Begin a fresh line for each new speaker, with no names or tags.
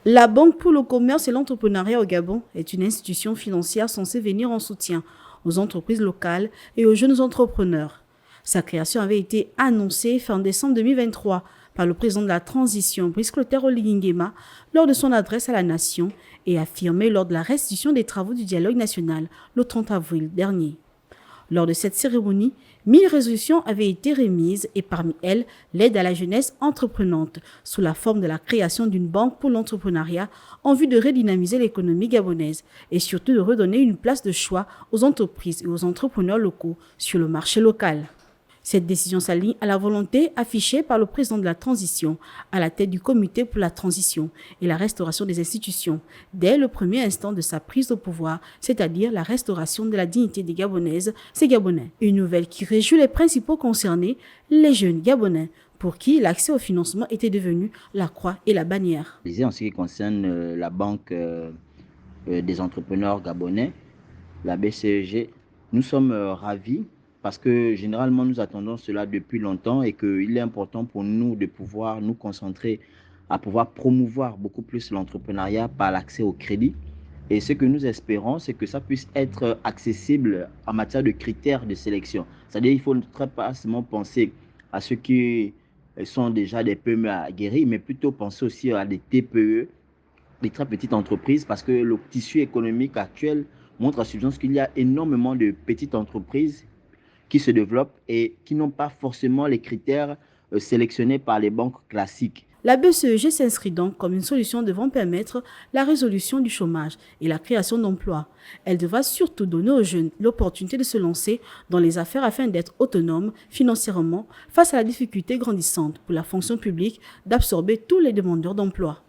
La Banque pour le commerce et l'entrepreneuriat au Gabon est une institution financière censée venir en soutien aux entreprises locales et aux jeunes entrepreneurs. Sa création avait été annoncée fin décembre 2023 par le président de la transition, Brice Clotaire Oligui Nguema, lors de son adresse à la nation et affirmée lors de la restitution des travaux du dialogue national le 30 avril dernier. Lors de cette cérémonie, 1000 résolutions avaient été remises et parmi elles, l'aide à la jeunesse entreprenante sous la forme de la création d'une banque pour l'entrepreneuriat en vue de redynamiser l'économie gabonaise et surtout de redonner une place de choix aux entreprises et aux entrepreneurs locaux sur le marché local. Cette décision s'aligne à la volonté affichée par le président de la transition à la tête du comité pour la transition et la restauration des institutions dès le premier instant de sa prise au pouvoir, c'est-à-dire la restauration de la dignité des Gabonaises et Gabonais. Une nouvelle qui réjouit les principaux concernés, les jeunes Gabonais, pour qui l'accès au financement était devenu la croix et la bannière.
En ce qui concerne la banque des entrepreneurs gabonais, la BCEG, nous sommes ravis parce que généralement nous attendons cela depuis longtemps et qu'il est important pour nous de pouvoir nous concentrer à pouvoir promouvoir beaucoup plus l'entrepreneuriat par l'accès au crédit. Et ce que nous espérons, c'est que ça puisse être accessible en matière de critères de sélection. C'est-à-dire qu'il ne faut pas seulement penser à ceux qui sont déjà des PME aguerris, mais plutôt penser aussi à des TPE, des très petites entreprises, parce que le tissu économique actuel montre à suffisance qu'il y a énormément de petites entreprises qui se développent et qui n'ont pas forcément les critères sélectionnés par les banques classiques.
La BCEG s'inscrit donc comme une solution devant permettre la résolution du chômage et la création d'emplois. Elle devra surtout donner aux jeunes l'opportunité de se lancer dans les affaires afin d'être autonomes financièrement face à la difficulté grandissante pour la fonction publique d'absorber tous les demandeurs d'emploi.